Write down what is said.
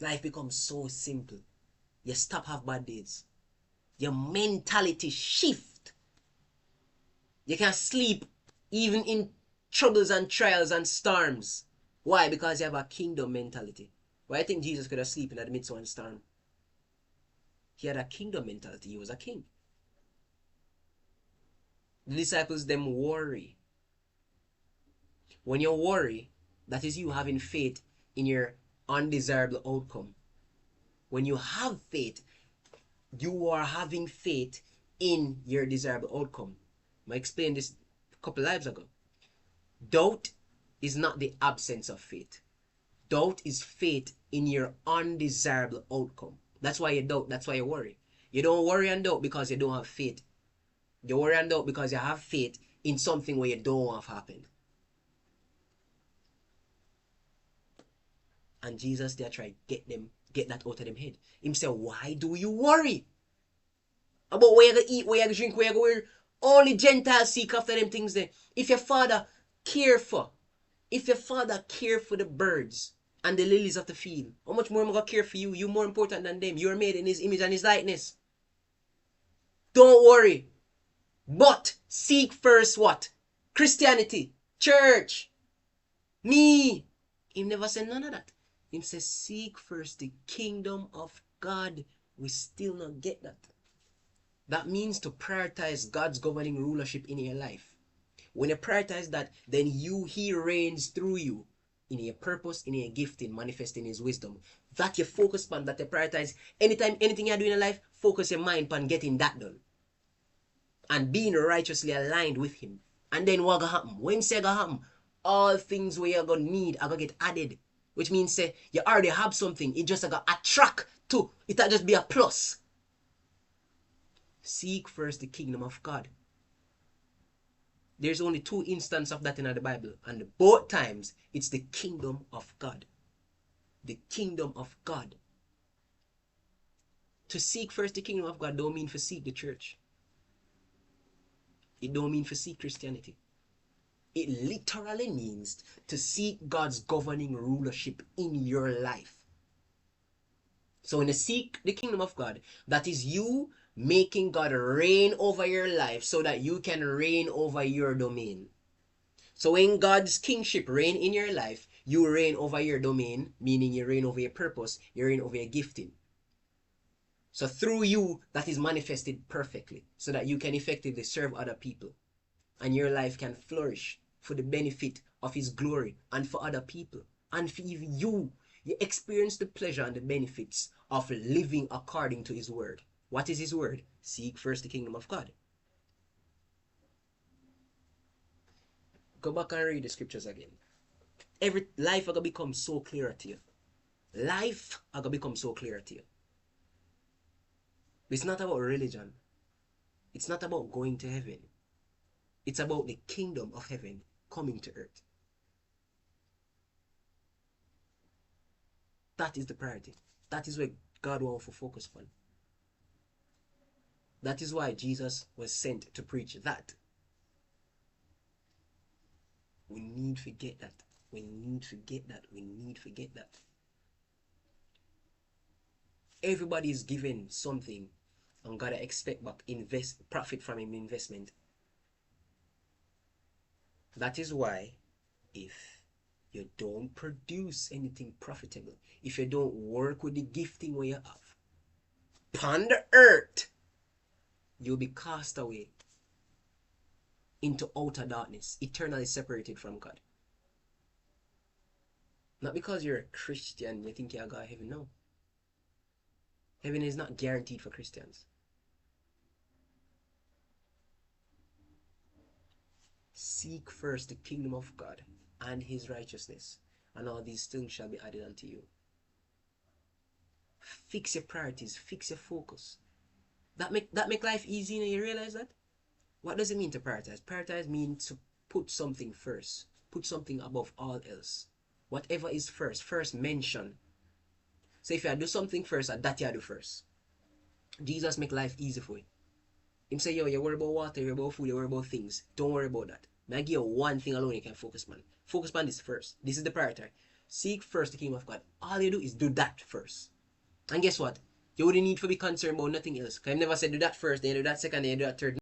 Life becomes so simple. You stop have bad days. Your mentality shift. You can sleep even in troubles and trials and storms. Why? Because you have a kingdom mentality. Why I think Jesus could have slept in the midst of one storm? He had a kingdom mentality. He was a king. The disciples them worry. When you worry, that is you having faith in your undesirable outcome. When you have faith, you are having faith in your desirable outcome. I explained this a couple lives ago. Doubt is not the absence of faith. Doubt is faith in your undesirable outcome. That's why you doubt. That's why you worry. You don't worry and doubt because you don't have faith. You worry and doubt because you have faith in something where you don't want to happen. And Jesus there try get that out of them head. Him say, why do you worry about where you go eat, where you go drink, where you go wear? Only Gentiles seek after them things there. If your father care for the birds and the lilies of the field, how much more am I gonna care for you? You're more important than them. You're made in his image and his likeness. Don't worry. But seek first what? Christianity, church, me. He never said none of that. He says seek first the kingdom of God. We still not get that. That means to prioritize God's governing rulership in your life. When you prioritize that, then he reigns through you in your purpose, in your gifting, manifesting his wisdom. That you focus on, that you prioritize. Anytime, anything you do in your life, focus your mind on getting that done. And being righteously aligned with him. And then what gonna happen? When say gonna happen? All things where you're gonna need are gonna get added. Which means say you already have something. It just gonna attract to. It'll just be a plus. Seek first the kingdom of God. There's only 2 instances of that in the Bible. And both times, it's the kingdom of God. The kingdom of God. To seek first the kingdom of God don't mean to seek the church. It don't mean to seek Christianity. It literally means to seek God's governing rulership in your life. So when you seek the kingdom of God, that is you making God reign over your life so that you can reign over your domain. So when God's kingship reign in your life, you reign over your domain, meaning you reign over your purpose, you reign over your gifting. So through you, that is manifested perfectly so that you can effectively serve other people. And your life can flourish for the benefit of his glory and for other people. And for even you experience the pleasure and the benefits of living according to his word. What is his word? Seek first the kingdom of God. Go back and read the scriptures again. Life are going to become so clear to you. Life are going to become so clear to you. It's not about religion. It's not about going to heaven. It's about the kingdom of heaven coming to earth. That is the priority. That is where God wants to focus on. That is why Jesus was sent to preach that. We need to get that. We need to get that. We need to get that. Everybody is given something and gotta expect back, profit from an investment. That is why if you don't produce anything profitable, if you don't work with the gifting where you have, upon the earth, you'll be cast away into outer darkness, eternally separated from God. Not because you're a Christian, you think you're going to heaven. No. Heaven is not guaranteed for Christians. Seek first the kingdom of God and his righteousness, and all these things shall be added unto you. Fix your priorities, fix your focus. That make life easy, and you realize that? What does it mean to prioritize? Prioritize means to put something first. Put something above all else. Whatever is first mention. So if you do something first, that you do first. Jesus make life easy for you. Him say, yo, you worry about water, you worry about food, you worry about things. Don't worry about that. I give you one thing alone you can focus on. Focus on this first. This is the priority. Seek first the kingdom of God. All you do is do that first. And guess what? You wouldn't need to be concerned about nothing else. Because I never said do that first, then you do that second, then you do that third.